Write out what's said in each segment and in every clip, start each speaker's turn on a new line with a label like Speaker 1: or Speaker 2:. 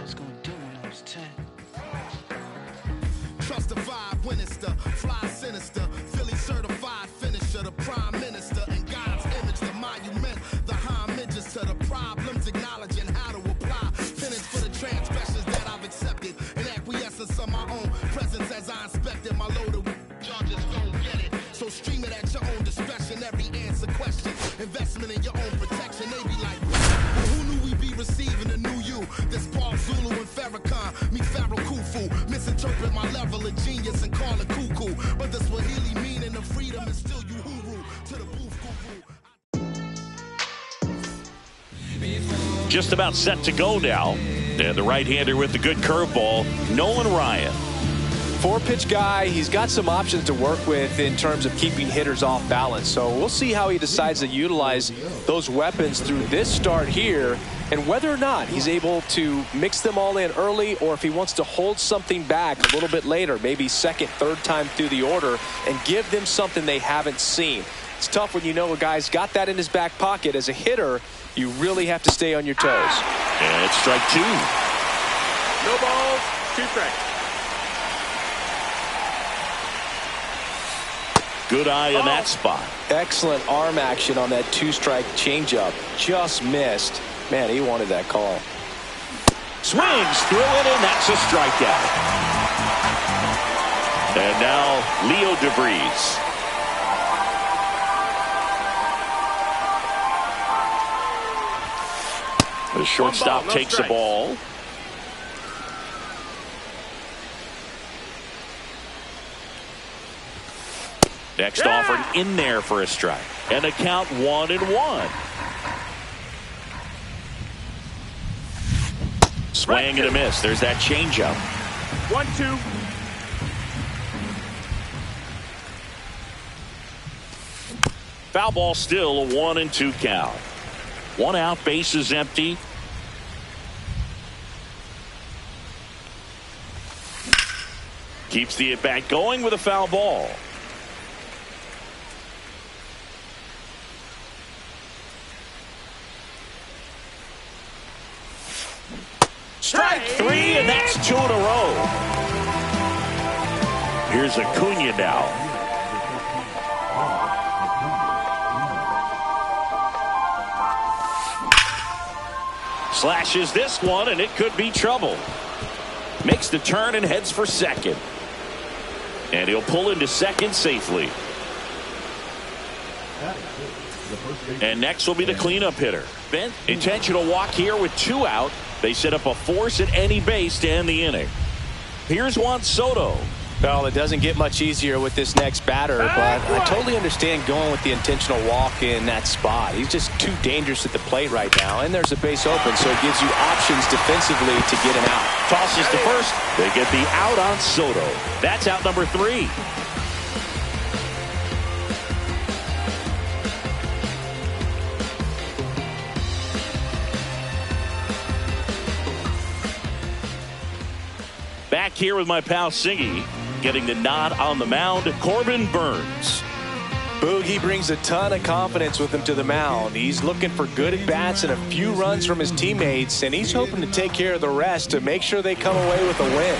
Speaker 1: was gonna do when I was 10.
Speaker 2: Trust the vibe when it's the fly sinister, Philly certified finisher, the prime minister, in God's image, the monument, the homages to the problems, acknowledging how to apply penance for the transgressions that I've accepted, and acquiescence of my own presence as I inspected my loaded charges, don't get it. So stream it at your own discretion, every answer question, investment in your own protection. They be like, well, who knew we'd be receiving a new you? This Paul Zulu and Farrakhan, me Pharaoh Khufu, misinterpret my level of genius and call it cuckoo. But the Swahili meaning of freedom is still Uhuru to the booth guru.
Speaker 3: Just about set to go now. And the right-hander with the good curveball, Nolan Ryan.
Speaker 4: Four-pitch guy, he's got some options to work with in terms of keeping hitters off balance. So we'll see how he decides to utilize those weapons through this start here, and whether or not he's able to mix them all in early, or if he wants to hold something back a little bit later, maybe second, third time through the order, and give them something they haven't seen. It's tough when you know a guy's got that in his back pocket. As a hitter, you really have to stay on your toes.
Speaker 3: And it's strike two.
Speaker 5: No balls, 2 strikes.
Speaker 3: Good eye in that spot.
Speaker 4: Excellent arm action on that 2-strike changeup. Just missed. Man, he wanted that call.
Speaker 3: Swings through it, and that's a strikeout. And now Leo DeVries. The shortstop takes the ball. Next offered in there for a strike. And a count 1-1. Swing and a miss. There's that changeup.
Speaker 5: 1-2.
Speaker 3: Foul ball, still a 1-2 count. 1 out, base is empty. Keeps the at-bat going with a foul ball. Strike 3, and that's 2 in a row. Here's Acuna now. Slashes this one, and it could be trouble. Makes the turn and heads for second. And he'll pull into second safely. And next will be the cleanup hitter. Ben, intentional walk here with 2 out. They set up a force at any base to end the inning. Here's Juan Soto.
Speaker 4: Well, it doesn't get much easier with this next batter, but I totally understand going with the intentional walk in that spot. He's just too dangerous at the plate right now, and there's a base open, so it gives you options defensively to get him out.
Speaker 3: Tosses to first. They get the out on Soto. That's out number 3. Back here with my pal Siggy, getting the nod on the mound, Corbin Burns.
Speaker 4: Boogie brings a ton of confidence with him to the mound. He's looking for good at-bats and a few runs from his teammates, and he's hoping to take care of the rest to make sure they come away with a win.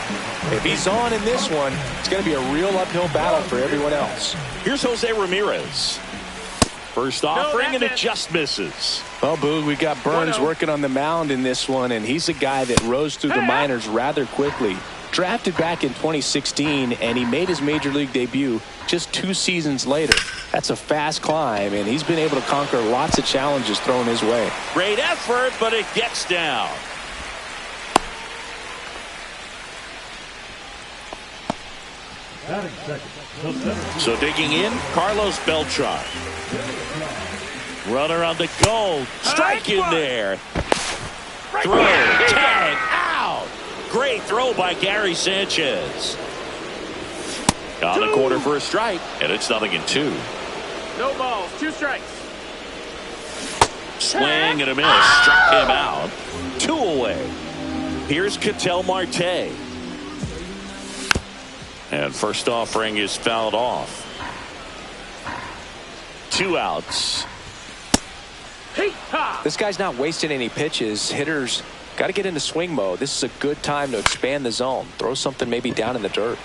Speaker 4: If he's on in this one, it's going to be a real uphill battle for everyone else.
Speaker 3: Here's Jose Ramirez. First offering, and it just misses.
Speaker 4: Well, Boog, we got Burns working on the mound in this one, and he's a guy that rose through the minors rather quickly. Drafted back in 2016, and he made his major league debut just 2 seasons later. That's a fast climb, and he's been able to conquer lots of challenges thrown his way.
Speaker 3: Great effort, but it gets down. So digging in, Carlos Beltran. Runner on the goal. Strike in there. Throw. Tag. Out. Great throw by Gary Sanchez. On the corner for a strike, and it's 0-2.
Speaker 5: No balls, 2 strikes.
Speaker 3: Swing and a miss. Struck him out. 2 away. Here's Ketel Marte. And first offering is fouled off. 2 outs.
Speaker 4: This guy's not wasting any pitches. Hitters Got to get into swing mode. This is a good time to expand the zone. Throw something maybe down in the dirt.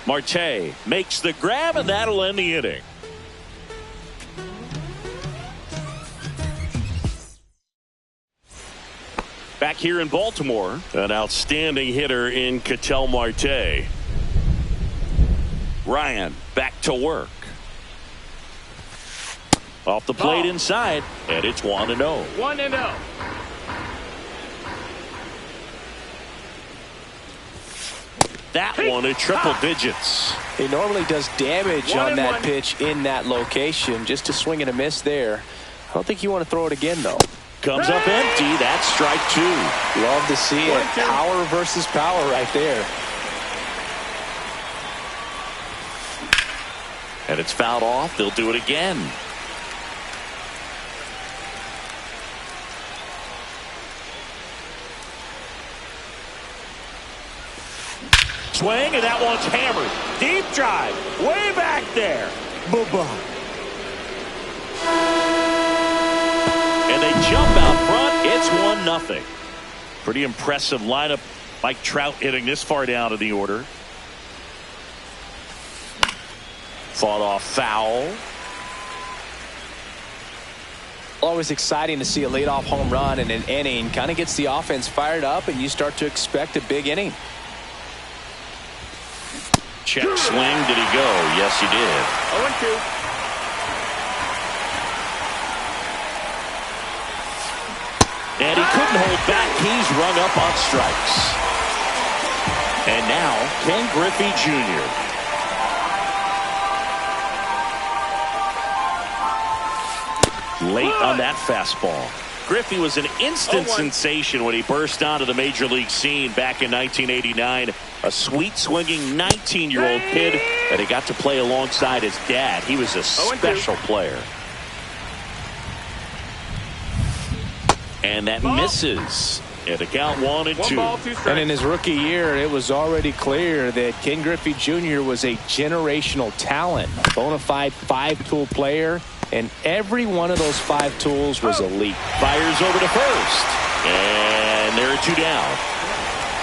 Speaker 3: Marte makes the grab, and that'll end the inning. Back here in Baltimore, an outstanding hitter in Ketel Marte. Ryan back to work. Off the plate inside, and it's 1-0.
Speaker 5: 1-0.
Speaker 3: That one at triple digits.
Speaker 4: He normally does damage on that pitch in that location. Just a swing and a miss there. I don't think you want to throw it again, though.
Speaker 3: Comes up empty. That's strike 2.
Speaker 4: Love to see it. Power versus power right there.
Speaker 3: And it's fouled off. They'll do it again. Swing, and that one's hammered. Deep drive. Way back there. Bye-bye. And they jump out front. It's 1-0. Pretty impressive lineup. Mike Trout hitting this far down in the order. Fought off foul.
Speaker 4: Always exciting to see a leadoff home run in an inning. Kind of gets the offense fired up, and you start to expect a big inning.
Speaker 3: Check swing. Did he go? Yes, he did.
Speaker 5: 0-2.
Speaker 3: And he couldn't hold back. He's rung up on strikes. And now Ken Griffey Jr. Late on that fastball. Griffey was an instant sensation when he burst onto the major league scene back in 1989. A sweet swinging 19-year-old kid that he got to play alongside his dad. He was a special player. And that misses. And a count 1-2.
Speaker 4: And in his rookie year, it was already clear that Ken Griffey Jr. was a generational talent, a bona fide 5-tool player, and every one of those 5 tools was elite.
Speaker 3: Fires over to first. And there are 2 down.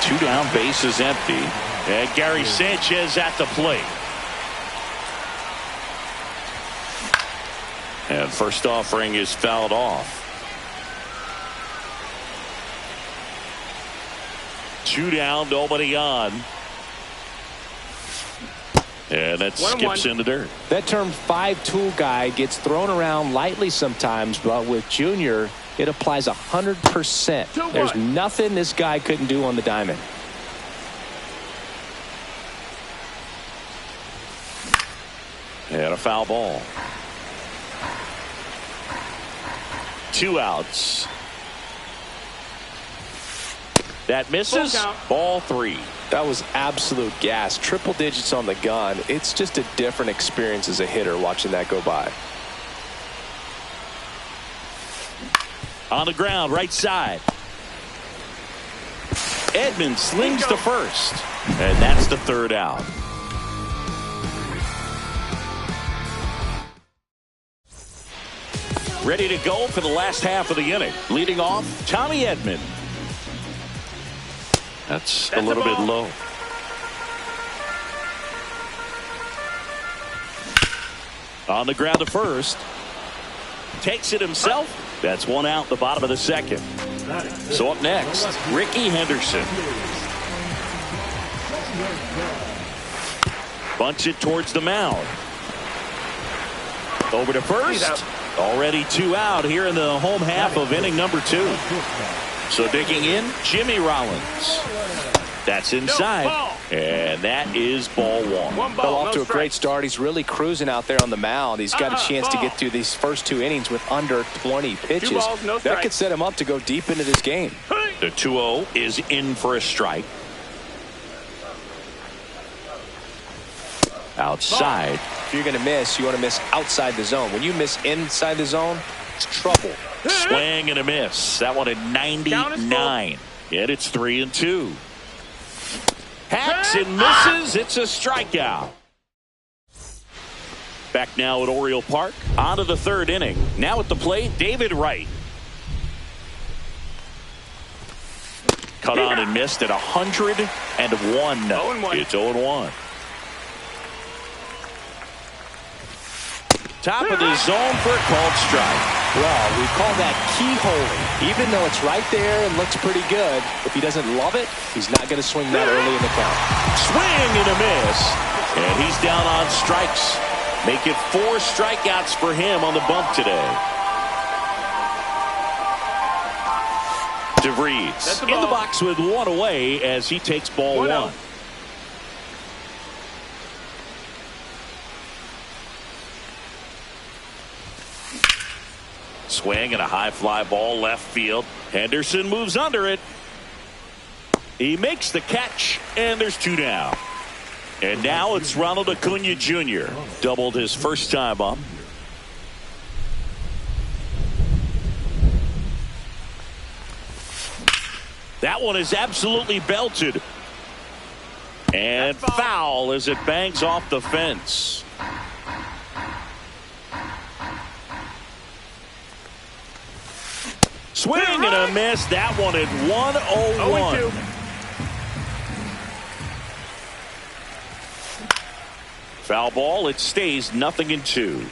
Speaker 3: 2 down, base is empty. And Gary Sanchez at the plate. And first offering is fouled off. 2 down, nobody on. And that skips in the dirt.
Speaker 4: That term 5-tool guy gets thrown around lightly sometimes, but with Junior, it applies 100%. There's nothing this guy couldn't do on the diamond.
Speaker 3: And a foul ball. 2 outs. That misses. Ball 3.
Speaker 4: That was absolute gas. Triple digits on the gun. It's just a different experience as a hitter watching that go by.
Speaker 3: On the ground, right side. Edman slings to first. And that's the 3rd out. Ready to go for the last half of the inning. Leading off, Tommy Edman. That's a little bit low. On the ground to first. Takes it himself. That's 1 out, the bottom of the 2nd. So up next, Rickey Henderson. Bunts it towards the mound. Over to first. Already 2 out here in the home half of inning number 2. So digging in, Jimmy Rollins. That's inside. And that is ball 1.
Speaker 4: Well, off to a great start. He's really cruising out there on the mound. He's got a chance to get through these first 2 innings with under 20 pitches. That could set him up to go deep into this game.
Speaker 3: The 2-0 is in for a strike. Outside.
Speaker 4: If you're going to miss, you want to miss outside the zone. When you miss inside the zone, it's trouble.
Speaker 3: Swing and a miss. That one at 99. And it's 3-2. Hacks and misses. It's a strikeout. Back now at Oriole Park. On to the 3rd inning. Now at the plate, David Wright. Cut on and missed at 101.
Speaker 5: 0-1.
Speaker 3: It's 0-1. Top of the zone for a called strike.
Speaker 4: Well, we call that keyholing. Even though it's right there and looks pretty good, if he doesn't love it, he's not going to swing that early in the count.
Speaker 3: Swing and a miss. And he's down on strikes. Make it 4 strikeouts for him on the bump today. DeVries in the box with 1 away as he takes ball 1. Swing and a high fly ball left field. Henderson moves under it. He makes the catch, and there's 2 down. And now it's Ronald Acuna Jr. Doubled his first time up. That one is absolutely belted. And foul as it bangs off the fence. Swing and a miss. That one at 101. Foul ball. It stays 0-2.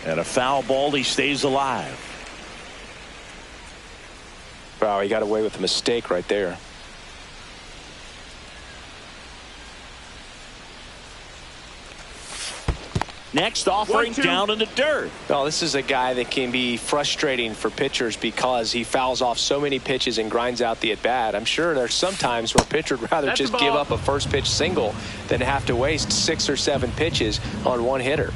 Speaker 3: And a foul ball. He stays alive.
Speaker 4: Wow, he got away with a mistake right there.
Speaker 3: Next offering down in the dirt.
Speaker 4: Well, this is a guy that can be frustrating for pitchers because he fouls off so many pitches and grinds out the at-bat. I'm sure there's some times where a pitcher would rather just give up a first pitch single than have to waste 6 or 7 pitches on one hitter.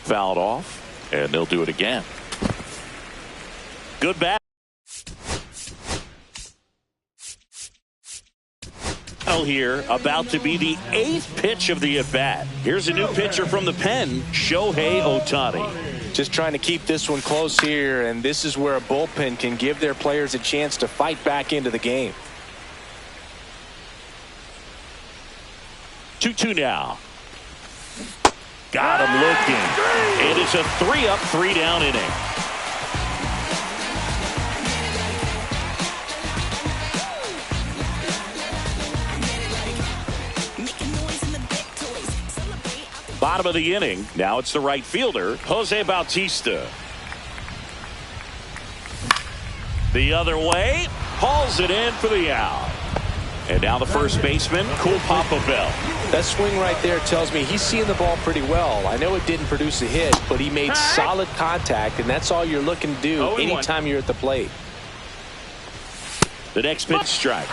Speaker 3: Fouled off, and they'll do it again. Good bat. Here, about to be the 8th pitch of the at-bat. Here's a new pitcher from the pen, Shohei Ohtani.
Speaker 4: Just trying to keep this one close here, and this is where a bullpen can give their players a chance to fight back into the game.
Speaker 3: 2-2 now. Got him looking. It is a 3-up, 3-down inning. Bottom of the inning. Now it's the right fielder, Jose Bautista. The other way. Hauls it in for the out. And now the first baseman, Cool Papa Bell.
Speaker 4: That swing right there tells me he's seeing the ball pretty well. I know it didn't produce a hit, but he made solid contact, and that's all you're looking to do anytime you're at the plate.
Speaker 3: The next pitch, strike.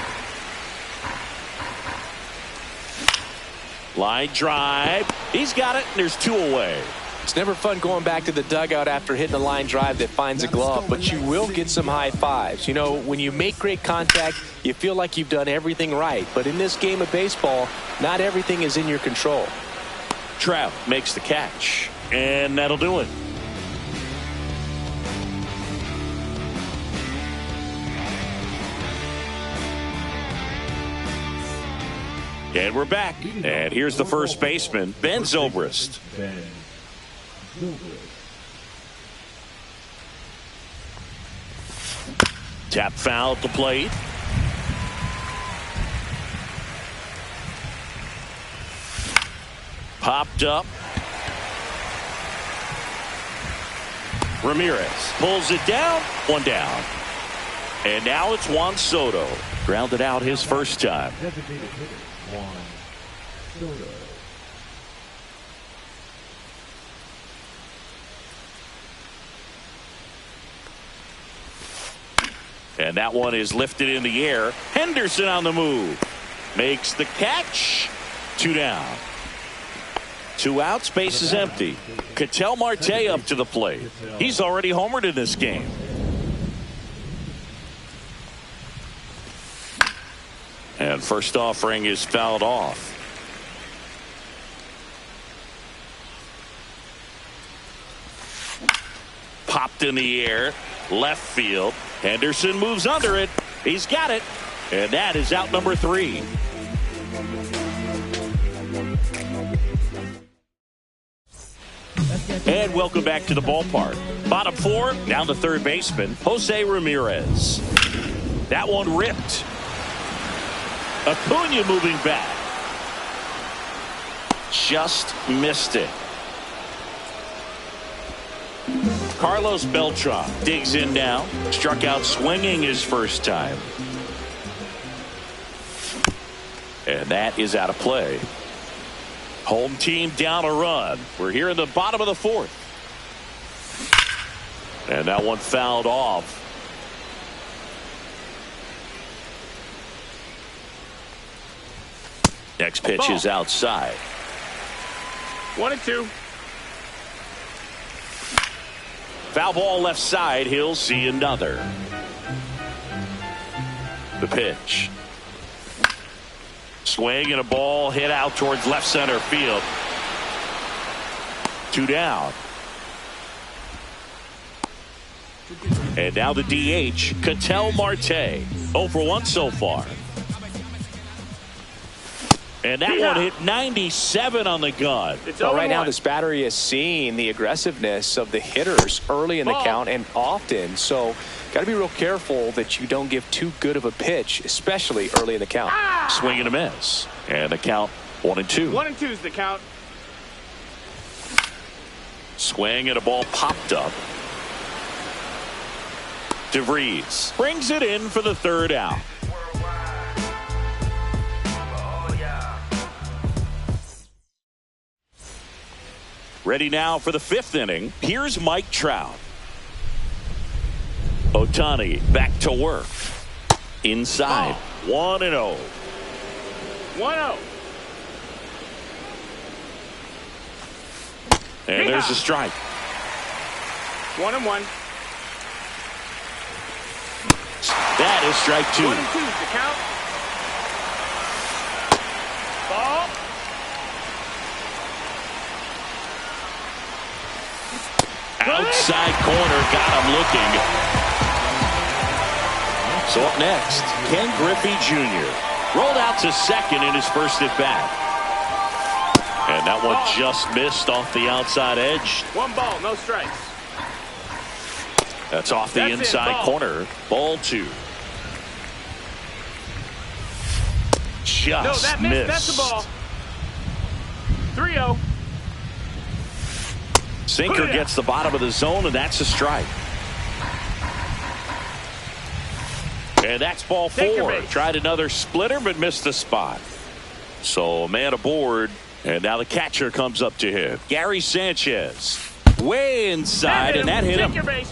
Speaker 3: Line drive. He's got it, and there's 2 away.
Speaker 4: It's never fun going back to the dugout after hitting a line drive that finds a glove, but you will get some high fives. You know, when you make great contact, you feel like you've done everything right. But in this game of baseball, not everything is in your control.
Speaker 3: Trout makes the catch, and that'll do it. And we're back. And here's the first baseman, Ben Zobrist. Tap foul at the plate. Popped up. Ramirez pulls it down. 1 down. And now it's Juan Soto. Grounded out his first time.
Speaker 1: Juan Soto.
Speaker 3: And that one is lifted in the air. Henderson on the move. Makes the catch. 2 down. 2 outs, base is empty. Ketel Marte up to the plate. He's already homered in this game. And first offering is fouled off. Popped in the air. Left field. Henderson moves under it. He's got it. And that is out number 3. And welcome back to the ballpark. Bottom four, down to third baseman, Jose Ramirez. That one ripped. Acuna moving back. Just missed it. Carlos Beltran digs in now. Struck out swinging his first time. And that is out of play. Home team down a run. We're here in the bottom of the fourth. And that one fouled off. Next pitch is outside.
Speaker 5: 1-2.
Speaker 3: Foul ball left side. He'll see another. The pitch. Swing and a ball hit out towards left center field. 2 down. And now the DH, Ketel Marte. 0 for 1 so far. And that one hit 97 on the gun.
Speaker 4: Well, right now this battery is seeing the aggressiveness of the hitters early in the count and often. So got to be real careful that you don't give too good of a pitch, especially early in the count.
Speaker 3: Swing and a miss. And the count 1-2.
Speaker 5: 1-2 is the count.
Speaker 3: Swing and a ball popped up. DeVries brings it in for the third out. Ready now for the fifth inning. Here's Mike Trout. Ohtani back to work. Inside. 1-0.
Speaker 5: 1-0.
Speaker 3: And there's a strike.
Speaker 5: 1-1.
Speaker 3: That is strike 2.
Speaker 5: 1-2 is the count. Ball.
Speaker 3: Outside corner, got him looking. So up next, Ken Griffey Jr. rolled out to second in his first at bat. And that one just missed off the outside edge.
Speaker 5: 1 ball, no strikes.
Speaker 3: That's off the inside corner. Ball 2. Just
Speaker 5: No, that missed. That's the ball. 3-0.
Speaker 3: Sinker gets the bottom of the zone, and that's a strike. And that's ball 4. Tried another splitter, but missed the spot. So a man aboard, and now the catcher comes up to him. Gary Sanchez, way inside, and that hit him.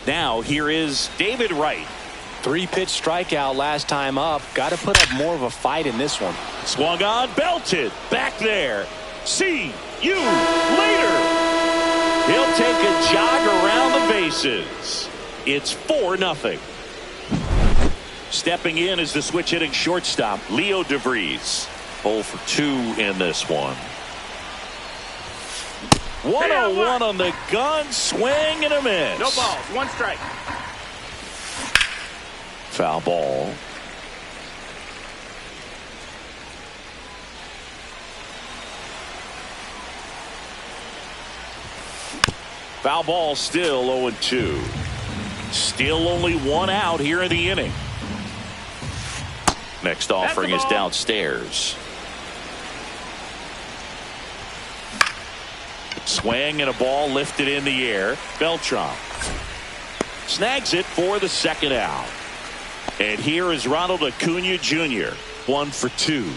Speaker 3: Now here is David Wright.
Speaker 4: 3-pitch strikeout last time up. Got to put up more of a fight in this one.
Speaker 3: Swung on, belted, back there. See you later. He'll take a jog around the bases. It's 4-0. Stepping in is the switch hitting shortstop, Leo DeVries. 0 for 2 in this one. 1-0-1 on the gun, swing and a miss.
Speaker 5: No balls, 1 strike.
Speaker 3: Foul ball. Foul ball, still 0-2. Still only 1 out here in the inning. Next offering is downstairs. Swing and a ball lifted in the air. Beltran snags it for the second out. And here is Ronald Acuna Jr. 1 for 2.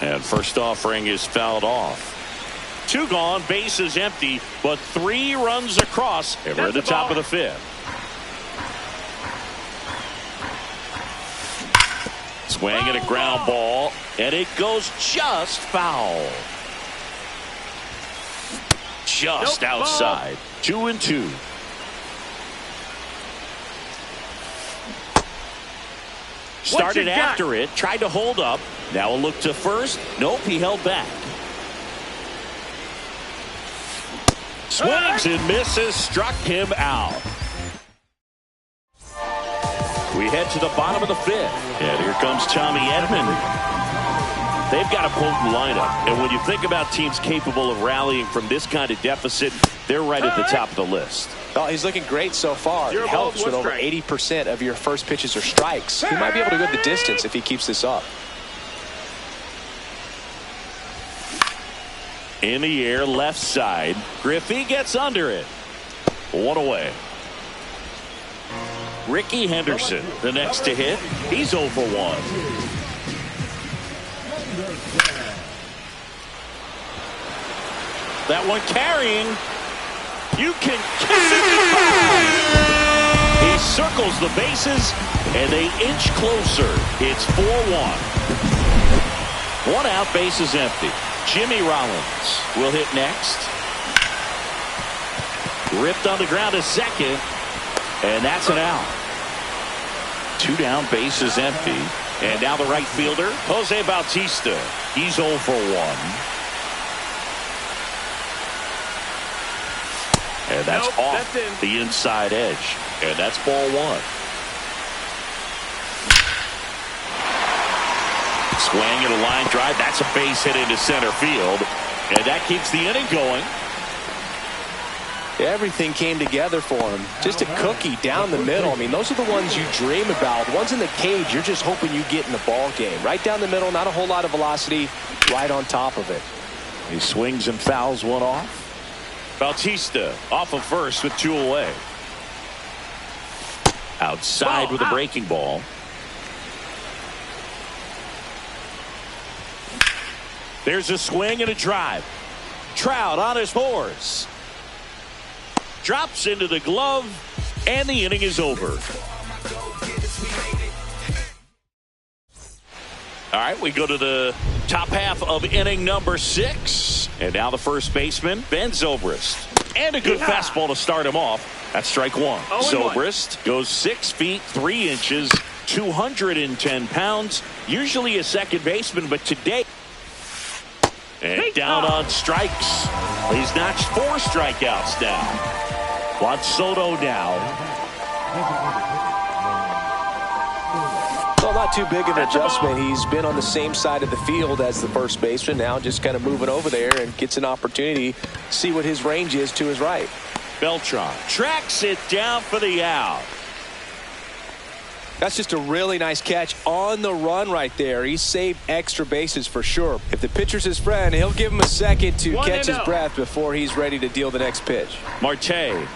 Speaker 3: And first offering is fouled off. 2 gone, bases empty, but 3 runs across. And we're at the top of the 5th. Swing and a ground ball, and it goes just foul. Just outside. 2-2. Started after it, tried to hold up. Now a look to first. Nope, he held back. Swings and misses, struck him out. We head to the bottom of the 5th. And here comes Tommy Edman. They've got a potent lineup. And when you think about teams capable of rallying from this kind of deficit, they're right at the top of the list.
Speaker 4: Well, he's looking great so far. It helps when over 80% of your first pitches are strikes. He might be able to go the distance if he keeps this up.
Speaker 3: In the air, left side. Griffey gets under it. 1 away. Ricky Henderson, the next to hit. He's 0 for 1. That one carrying. You can kiss it goodbye. He circles the bases, and they inch closer. It's 4-1. 1 out, bases empty. Jimmy Rollins will hit next. Ripped on the ground to second, and that's an out. 2 down, bases empty. And now the right fielder, Jose Bautista. He's 0 for 1. And that's off the inside edge. And that's ball 1. Swing and a line drive. That's a base hit into center field. And that keeps the inning going.
Speaker 4: Everything came together for him. Just a cookie down the middle. I mean, those are the ones you dream about. Ones in the cage, you're just hoping you get in the ball game. Right down the middle, not a whole lot of velocity, right on top of it.
Speaker 3: He swings and fouls one off. Bautista off of first with 2 away. Outside with a breaking ball. There's a swing and a drive. Trout on his horse. Drops into the glove, and the inning is over. All right, we go to the top half of inning number 6. And now the first baseman, Ben Zobrist. And a good fastball to start him off. That's strike 1. Zobrist goes 6 feet 3 inches, 210 pounds. Usually a second baseman, but today. And down on strikes. He's notched 4 strikeouts now. Juan Soto down.
Speaker 4: Well, not too big of an adjustment. He's been on the same side of the field as the first baseman. Now just kind of moving over there and gets an opportunity to see what his range is to his right.
Speaker 3: Beltran tracks it down for the out.
Speaker 4: That's just a really nice catch on the run right there. He saved extra bases for sure. If the pitcher's his friend, he'll give him a second to catch his breath before he's ready to deal the next pitch.
Speaker 3: Marte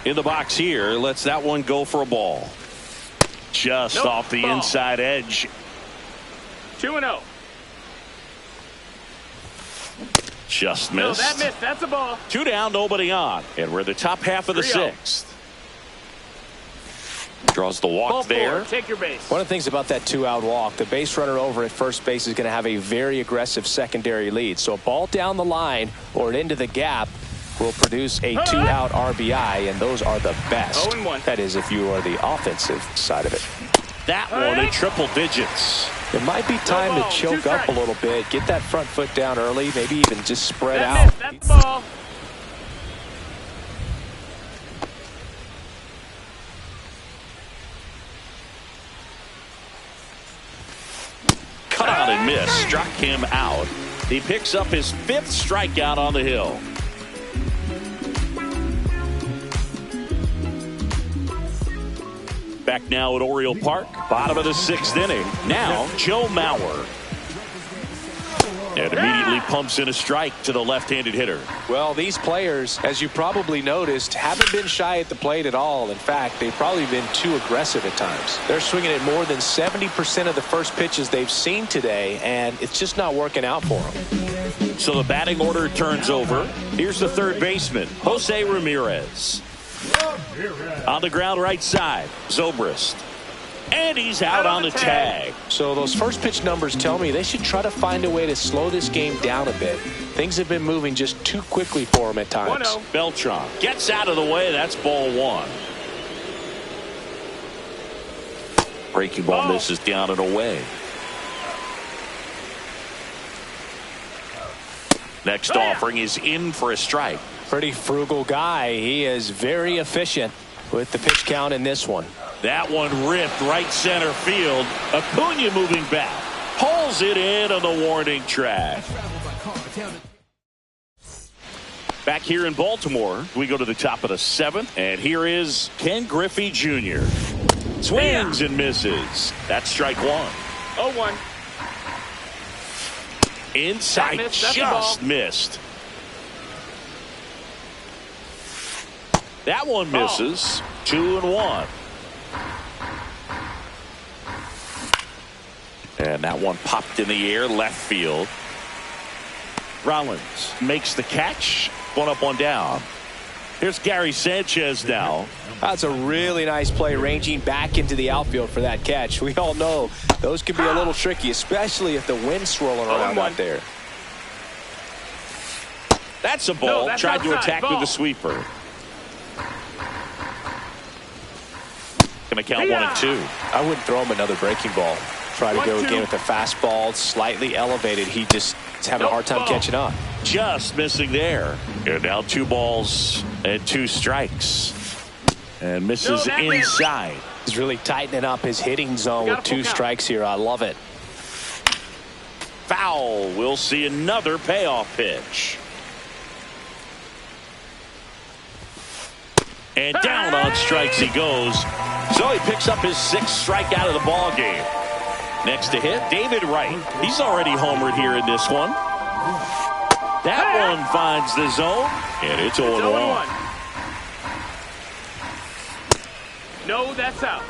Speaker 3: in the box here lets that one go for a ball. Just off the inside edge.
Speaker 5: 2-0.
Speaker 3: Just missed.
Speaker 5: No, that missed. That's a ball.
Speaker 3: 2 down, nobody on. And we're the top half of the 6th. Draws the walk there.
Speaker 5: Take your base.
Speaker 4: One of the things about that 2-out walk, the base runner over at first base is going to have a very aggressive secondary lead. So a ball down the line or into the gap will produce a 2-out RBI, and those are the best.
Speaker 5: 0-1.
Speaker 4: That is if you are the offensive side of it.
Speaker 3: That one in triple digits.
Speaker 4: It might be time to choke up a little bit, get that front foot down early, maybe even just spread out.
Speaker 5: Missed. That's ball.
Speaker 3: Cut out and missed. Struck him out. He picks up his 5th strikeout on the hill. Back now at Oriole Park. Bottom of the 6th inning. Now Joe Mauer. And immediately pumps in a strike to the left-handed hitter.
Speaker 4: Well, these players, as you probably noticed, haven't been shy at the plate at all. In fact, they've probably been too aggressive at times. They're swinging at more than 70% of the first pitches they've seen today, and it's just not working out for them.
Speaker 3: So the batting order turns over. Here's the third baseman, Jose Ramirez. On the ground right side, Zobrist. And he's out on the tag.
Speaker 4: So those first pitch numbers tell me they should try to find a way to slow this game down a bit. Things have been moving just too quickly for him at times.
Speaker 5: 1-0.
Speaker 3: Beltran gets out of the way. That's ball 1. Breaking ball misses down and away. Next offering is in for a strike.
Speaker 4: Pretty frugal guy. He is very efficient with the pitch count in this one.
Speaker 3: That one ripped right center field. Acuna moving back. Pulls it in on the warning track. Back here in Baltimore, we go to the top of the 7th, and here is Ken Griffey Jr. Swings and misses. That's strike 1.
Speaker 5: 0-1.
Speaker 3: Inside, just missed. That one misses. 2-1. And that one popped in the air, left field. Rollins makes the catch. 1 up, 1 down. Here's Gary Sanchez now.
Speaker 4: That's a really nice play, ranging back into the outfield for that catch. We all know those can be a little tricky, especially if the wind's swirling around out there.
Speaker 3: That's a ball.
Speaker 5: That's
Speaker 3: tried to
Speaker 5: outside.
Speaker 3: attack
Speaker 5: Ball.
Speaker 3: with a sweeper. Gonna count 1 and 2.
Speaker 4: I wouldn't throw him another breaking ball. Try to go again with the fastball, slightly elevated. He just is having a hard time catching up.
Speaker 3: Just missing there. And now 2 balls and 2 strikes. And misses inside.
Speaker 4: He's really tightening up his hitting zone with 2 strikes here. I love it.
Speaker 3: Foul. We'll see another payoff pitch. And down on strikes he goes. So he picks up his 6th strikeout of the ball game. Next to hit, David Wright. He's already homered here in this one. That one finds the zone, and it's 0-1.
Speaker 5: No, that's out.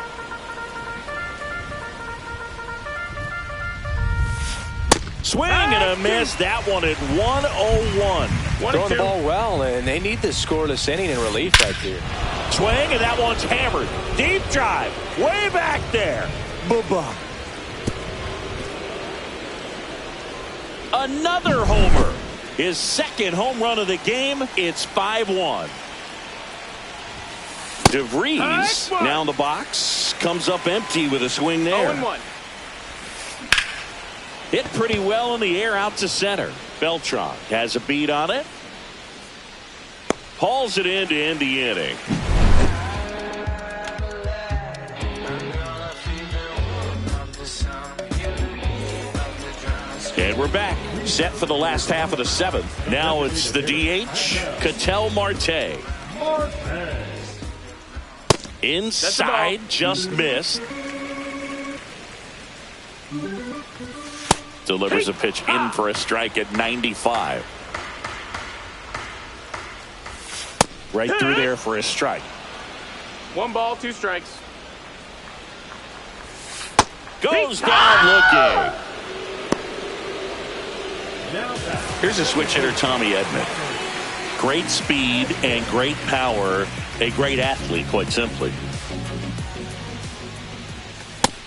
Speaker 3: Swing and a miss. That one at 1-0-1.
Speaker 4: Throwing the ball well, and they need this scoreless inning in relief right there.
Speaker 3: Swing, and that one's hammered. Deep drive. Way back there. Bye-bye. Another homer. His 2nd home run of the game. It's 5-1. DeVries now in the box. Comes up empty with a swing there.
Speaker 5: 0-1.
Speaker 3: Hit pretty well in the air out to center. Beltran has a beat on it. Hauls it in to end the inning. And we're back. Set for the last half of the 7th. Now it's the DH, Ketel Marte. Inside, just missed. Delivers a pitch in for a strike at 95. Right through there for a strike.
Speaker 5: 1 ball, 2 strikes.
Speaker 3: Goes down looking. Here's a switch hitter, Tommy Edman. Great speed and great power. A great athlete, quite simply.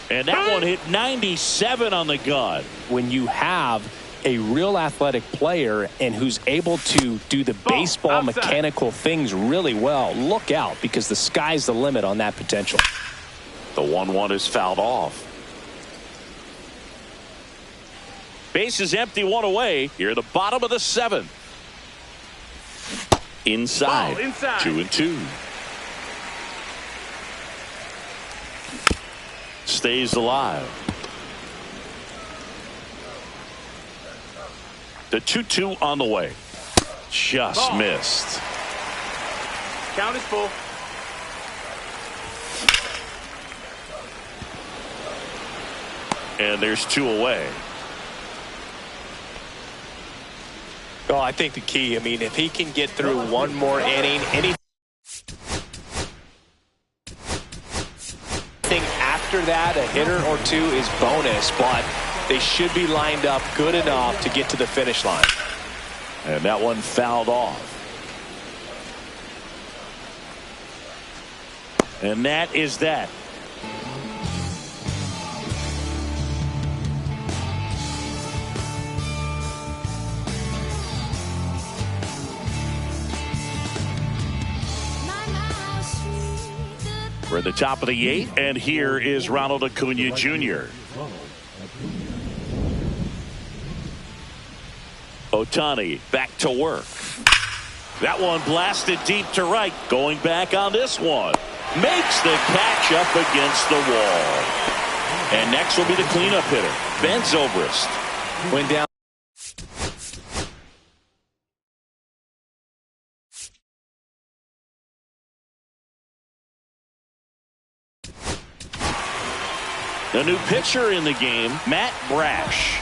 Speaker 3: And that one hit 97 on the gun.
Speaker 4: When you have a real athletic player and who's able to do the baseball mechanical things really well, look out, because the sky's the limit on that potential.
Speaker 3: The 1-1 is fouled off. Base is empty, 1 away. Here at the bottom of the 7th. Inside. 2-2. Stays alive. The 2-2 on the way. Just missed.
Speaker 5: Count is full.
Speaker 3: And there's 2 away.
Speaker 4: Well, I think the key, if he can get through 1 more inning, anything after that, a hitter or 2 is bonus, but they should be lined up good enough to get to the finish line.
Speaker 3: And that one fouled off. And that is that. We're at the top of the 8th, and here is Ronald Acuna Jr. Ohtani back to work. That one blasted deep to right. Going back on this one. makes the catch up against the wall. And next will be the cleanup hitter, Ben Zobrist.
Speaker 4: Went down.
Speaker 3: The new pitcher in the game, Matt Brash.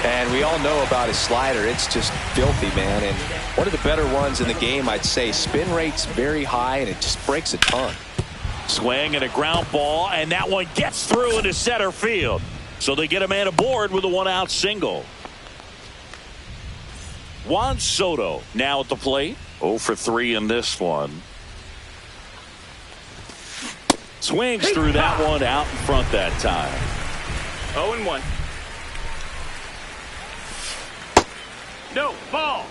Speaker 4: And we all know about his slider. It's just filthy, man. And one of the better ones in the game, I'd say. Spin rate's very high, and it just breaks a ton.
Speaker 3: Swing and a ground ball, and that one gets through into center field. So they get a man aboard with a one-out single. Juan Soto now at the plate. 0 for 3 in this one. Swings through that one out in front that time.
Speaker 5: 0-1. No, ball.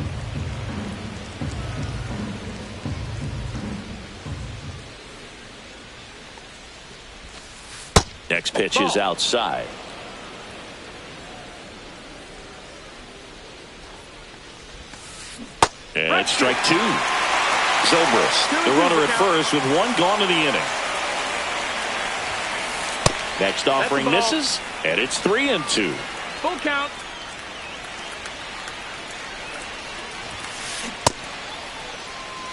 Speaker 3: Next pitch is outside. And it's strike 2. Zobrist, the runner at first with one gone in the inning. Next offering misses, and it's 3-2.
Speaker 5: Full count.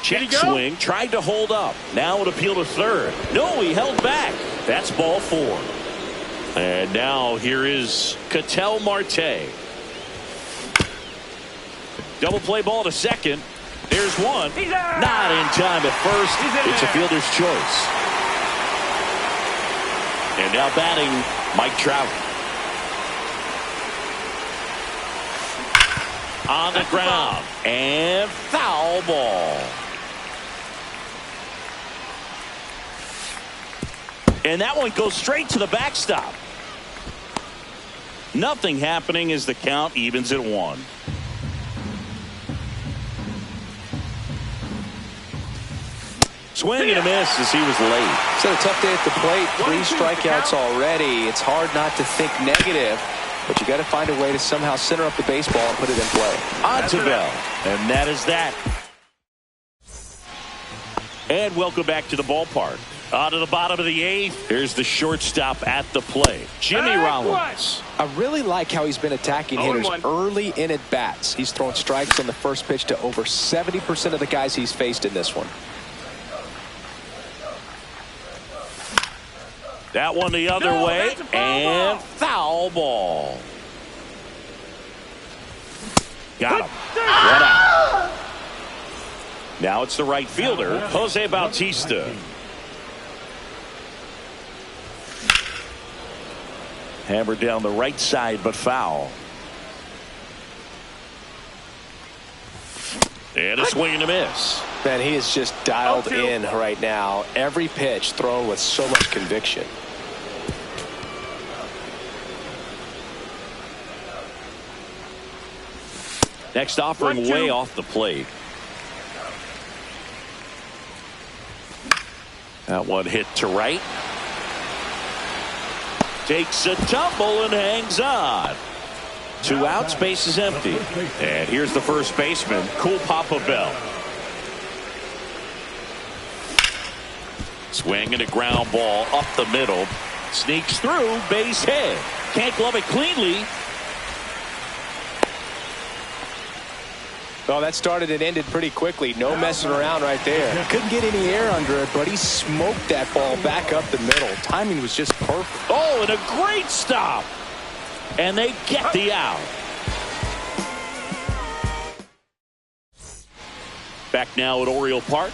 Speaker 3: Check swing, tried to hold up. Now it appeal to third. No, he held back. That's ball 4. And now here is Ketel Marte. Double play ball to second. There's one. Not in time at first. It's a fielder's choice. And now batting, Mike Trout. On the ground. And foul ball. And that one goes straight to the backstop. Nothing happening as the count evens at 1. Swing and a miss as he was late.
Speaker 4: It's a tough day at the plate. 3 strikeouts already. It's hard not to think negative, but you got to find a way to somehow center up the baseball and put it in play.
Speaker 3: On to Bell. And that is that. And welcome back to the ballpark. On to the bottom of the 8th. Here's the shortstop at the plate, Jimmy Rollins.
Speaker 4: I really like how he's been attacking hitters
Speaker 5: 0-1.
Speaker 4: early in at bats. He's thrown strikes on the first pitch to over 70% of the guys he's faced in this one.
Speaker 3: That one the other way, and foul ball. Got him. One out. Now it's the right fielder, Jose Bautista. Hammered down the right side, but foul. And a swing and a miss.
Speaker 4: Man, he is just dialed in right now. Every pitch thrown with so much conviction.
Speaker 3: Next offering way off the plate. That one hit to right. Takes a tumble and hangs on. 2 outs, base is empty. And here's the first baseman, Cool Papa Bell. Swing and a ground ball up the middle. Sneaks through, base hit. Can't glove it cleanly.
Speaker 4: Well, that started and ended pretty quickly. No messing around right there. Couldn't get any air under it, but he smoked that ball back up the middle. Timing was just perfect.
Speaker 3: Oh, and a great stop. And they get the out. Back now at Oriole Park.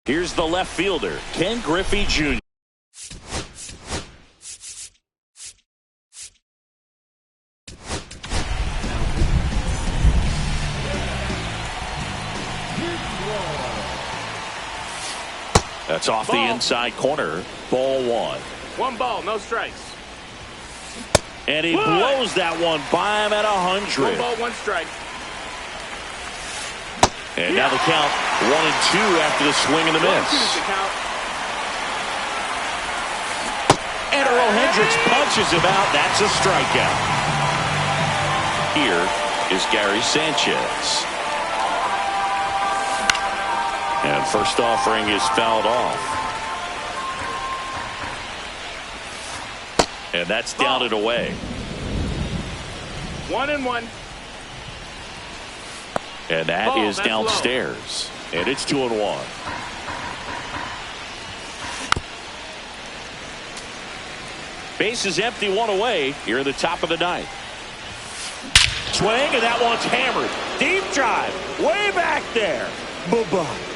Speaker 3: Here's the left fielder, Ken Griffey Jr. That's off the inside corner. Ball 1.
Speaker 5: 1 ball, no strikes.
Speaker 3: And he blows that one by him at 100.
Speaker 5: 1 ball, 1 strike.
Speaker 3: And now the count 1-2 after the swing and the miss. And Earl Hendricks punches him out. That's a strikeout. Here is Gary Sanchez. And first offering is fouled off. And that's down and away.
Speaker 5: 1-1.
Speaker 3: And that is downstairs. And it's 2-1. Base is empty, one away here in the top of the ninth. Swing, and that one's hammered. Deep drive, way back there. Bye-bye.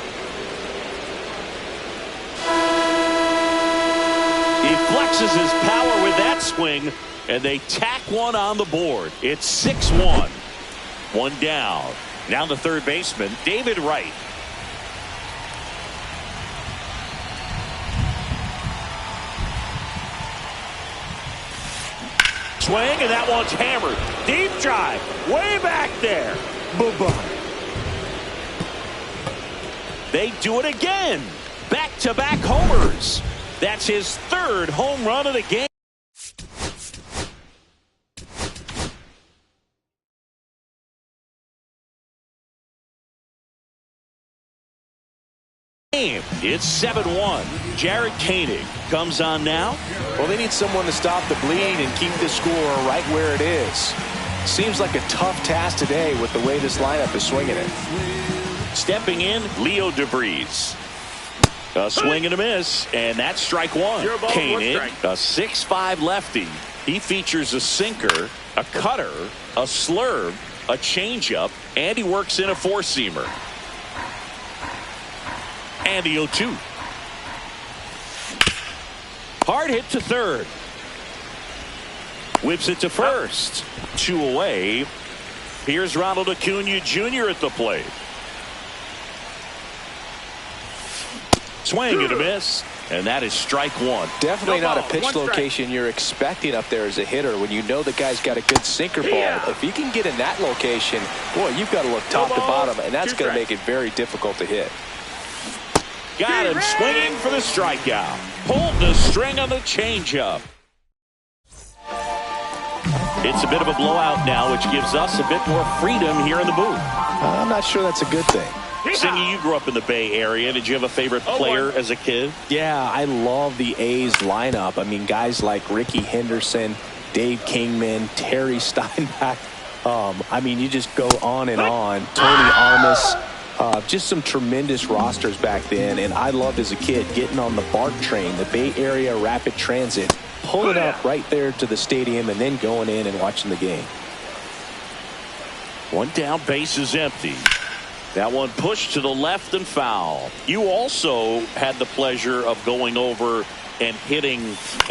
Speaker 3: He flexes his power with that swing, and they tack one on the board. It's 6-1. One down. Now the third baseman, David Wright. Swing, and that one's hammered. Deep drive, way back there. Bye-bye. They do it again. Back-to-back homers. That's his third home run of the game. It's 7-1. Jared Koenig comes on now.
Speaker 4: Well, they need someone to stop the bleed and keep the score right where it is. Seems like a tough task today with the way this lineup is swinging it.
Speaker 3: Stepping in, Leo DeVries. A swing and a miss, and that's strike one. Koenig, a 6'5" lefty. He features a sinker, a cutter, a slurve, a changeup, and he works in a four-seamer. And the 0-2. Hard hit to third. Whips it to first. 2 away. Here's Ronald Acuna Jr. at the plate. Swing and a miss. And that is strike one.
Speaker 4: Definitely not a pitch location you're expecting up there as a hitter when you know the guy's got a good sinker ball. If you can get in that location, boy, you've got to look top to bottom, and that's going to make it very difficult to hit.
Speaker 3: Got him swinging for the strikeout. Pulled the string on the changeup. It's a bit of a blowout now, which gives us a bit more freedom here in the booth.
Speaker 4: I'm not sure that's a good thing.
Speaker 3: Singy, you grew up in the Bay Area. Did you have a favorite player as a kid?
Speaker 4: Yeah, I love the A's lineup. I mean, guys like Ricky Henderson, Dave Kingman, Terry Steinbach. I mean, you just go on and on. Tony Armas. Just some tremendous rosters back then, and I loved as a kid getting on the BART train, the Bay Area Rapid Transit, pulling up right there to the stadium and then going in and watching the game.
Speaker 3: One down, base is empty. That one pushed to the left and foul. You also had the pleasure of going over and hitting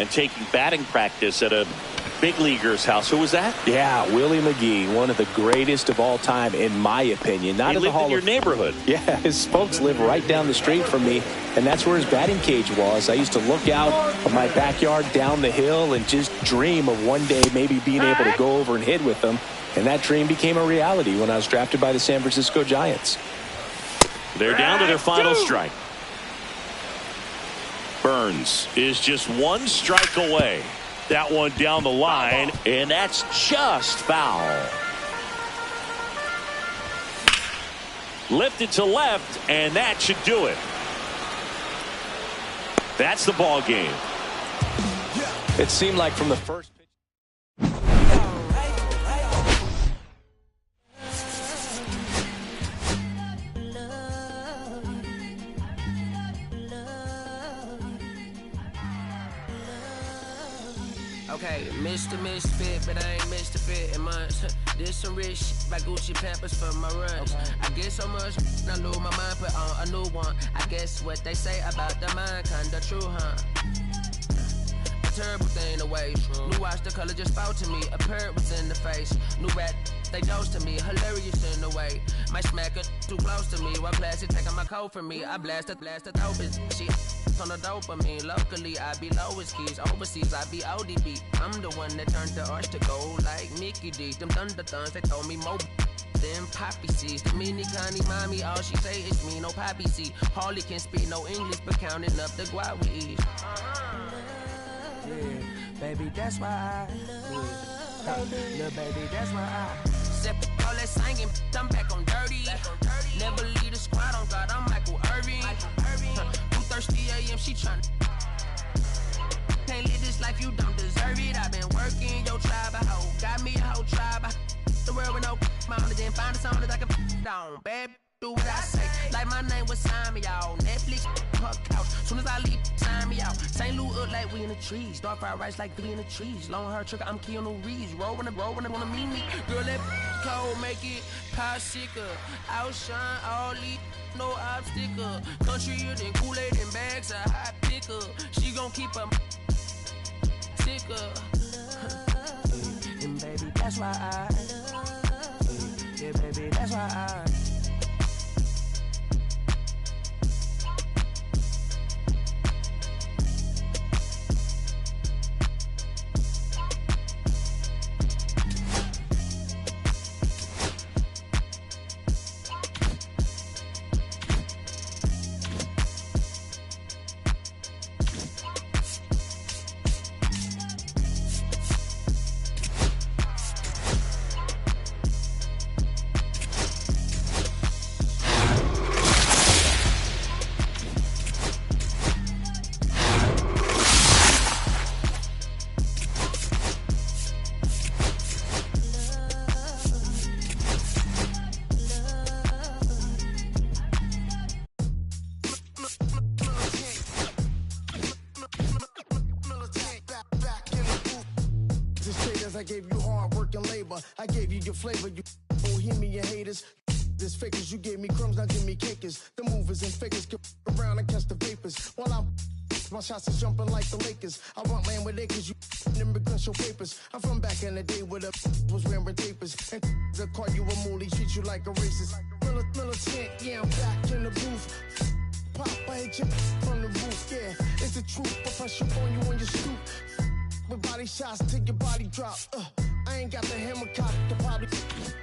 Speaker 3: and taking batting practice at a big leaguer's house. Who was that?
Speaker 4: Yeah, Willie McGee, one of the greatest of all time, in my opinion. Not
Speaker 3: he
Speaker 4: in the
Speaker 3: lived in your neighborhood.
Speaker 4: Yeah, his folks live right down the street from me, and that's where his batting cage was. I used to look out of my backyard down the hill and just dream of one day maybe being able to go over and hit with them, and that dream became a reality when I was drafted by the San Francisco Giants.
Speaker 3: They're down to their final strike. Burns is just one strike away. That one down the line, and that's just foul. Lifted to left, and that should do it. That's the ball game.
Speaker 4: It seemed like from the first pitch.
Speaker 6: Okay, Mr. Misfit, but I ain't Mr. Fit in months. This some rich shit by Gucci Pampers for my runs. I get so much, I lose my mind, put on a new one. I guess what they say about the mind, kinda true, huh? A terrible thing to waste. New watch, the color just spoke to me. A parrot was in the face. New rat, they dose to me. Hilarious in the way. My smacker too close to me. One plastic taking my coat from me. I blasted open. She on the dopamine. Locally, I be lowest keys. Overseas, I be ODB. I'm the one that turned the arch to gold like Mickey D. Them thunder thuns, they told me more than poppy seeds. The mini Connie mommy, all she say is me, no poppy seed. Harley can speak no English, but counting up the guap with ease. Yeah, baby, that's why little baby, that's why I step all that singing, I'm back on dirty. Never leave the squad on God, I'm Michael Irving. 2:30 a.m. she tryna. Can't live this life, you don't deserve it. I've been working your tribe, a hoe. Got me a whole tribe. The world with no mouth, then find a song that I can down. Bad, do what I say. Like my name was sign me out. Netflix, her couch. Soon as I leave, sign me out. St. Louis up like we in the trees. Dark fried rice like we in the trees. Long hair trick, I'm Keanu Reeves. Roll when they wanna meet me. Girl, that cold, make it popsicle. Outshine all these, no obstacle. Countryer than Kool-Aid and bags of hot picker. She gon' keep her sicker. And baby, that's why yeah, baby, that's why
Speaker 2: I gave you hard work and labor. I gave you your flavor, you bohemian haters. This fakers, you gave me crumbs, now give me cakers. The movers and fakers get around and catch the vapors. While my shots is jumping like the Lakers. I want land with acres, you immigrants, your papers. I'm from back in the day where the was wearing tapers. And they'll call you a moolie, treat you like a racist. Militant, yeah, I'm back in the booth. Pop, I hit you from the roof, yeah. It's the truth, but I shoot on you on your stoop. With body shots till your body drop. I ain't got the hammer cock to probably.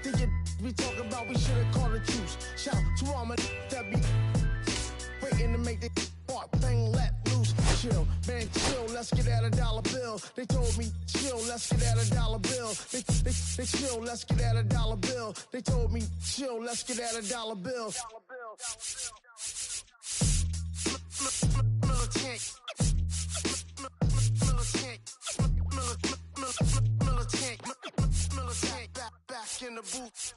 Speaker 2: Think you we talk about we should've called a truce. Shout to all my that be waiting to make the part thing let loose. Chill, man, chill, let's get at $1 bill. They told me chill, let's get at $1 bill. They chill, let's get at $1 bill. They told me chill, let's get at $1 bill. Militant, back in the booth.